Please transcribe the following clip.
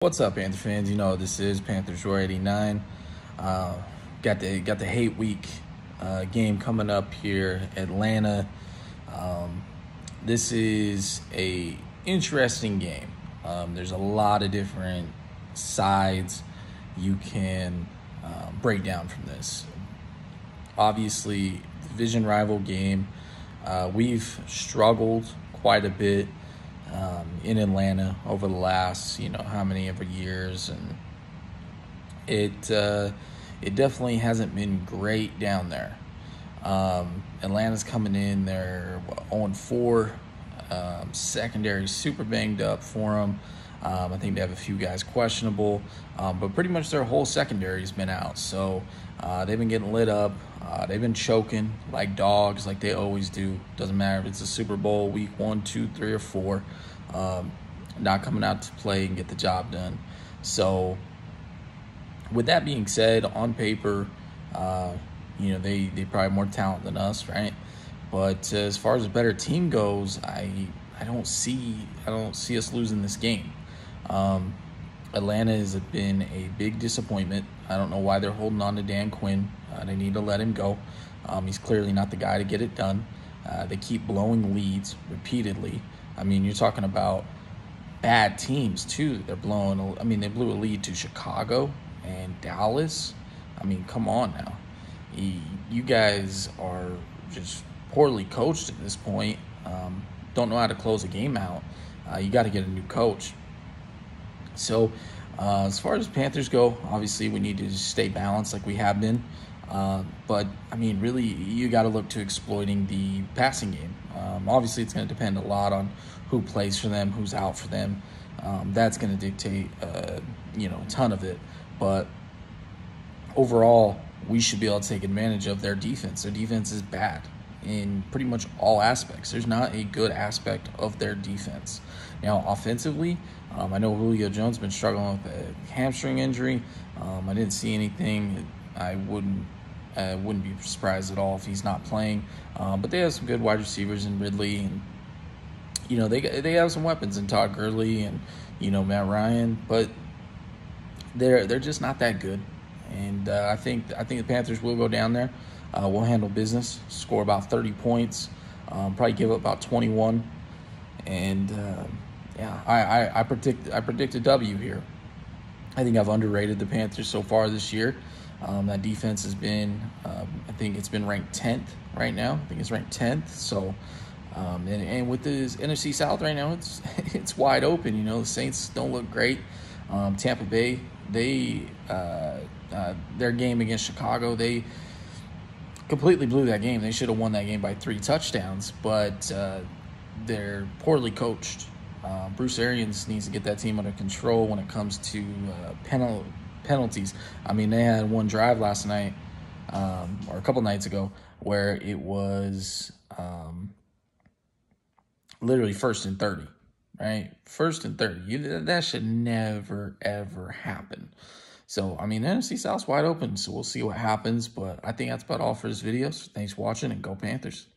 What's up, Panther fans? You know this is Panthers Roar 89. Got the hate week game coming up here, Atlanta. This is a interesting game. There's a lot of different sides you can break down from this. Obviously, division rival game. We've struggled quite a bit in Atlanta over the last, how many ever years, and it definitely hasn't been great down there. Atlanta's coming in, they're 0-4. Secondary super banged up for them. I think they have a few guys questionable, but pretty much their whole secondary has been out. So they've been getting lit up. They've been choking like dogs, like they always do. Doesn't matter if it's a Super Bowl week 1, 2, 3, or 4. Not coming out to play and get the job done. So with that being said, on paper, they probably more talent than us, right? But as far as a better team goes, I don't see us losing this game. Atlanta has been a big disappointment. I don't know why they're holding on to Dan Quinn. They need to let him go. He's clearly not the guy to get it done. They keep blowing leads repeatedly. I mean, you're talking about bad teams too. They blew a lead to Chicago and Dallas. I mean, come on now. You guys are just poorly coached at this point. Don't know how to close a game out. You got to get a new coach. So as far as Panthers go, obviously we need to just stay balanced like we have been. But, I mean, really, you got to look to exploiting the passing game. Obviously, it's going to depend a lot on who plays for them, who's out for them. That's going to dictate, a ton of it. But overall, we should be able to take advantage of their defense. Their defense is bad in pretty much all aspects. There's not a good aspect of their defense. Now, offensively, I know Julio Jones has been struggling with a hamstring injury. I didn't see anything. I wouldn't be surprised at all if he's not playing. But they have some good wide receivers in Ridley, and they have some weapons in Todd Gurley and Matt Ryan, but they're just not that good. And I think the Panthers will go down there. We'll handle business, score about 30 points, probably give up about 21, and I predict a W here. I think I've underrated the Panthers so far this year. That defense has been, I think it's been ranked 10th right now. I think it's ranked 10th. So, and with this NFC South right now, it's wide open. The Saints don't look great. Tampa Bay, their game against Chicago, they completely blew that game. They should have won that game by 3 touchdowns, but they're poorly coached. Bruce Arians needs to get that team under control when it comes to penalties. I mean, they had one drive last night, or a couple nights ago, where it was literally 1st and 30, right? 1st and 30. That should never, ever happen. So, I mean, the NFC South's wide open, so we'll see what happens. But I think that's about all for this video. So thanks for watching, and go Panthers.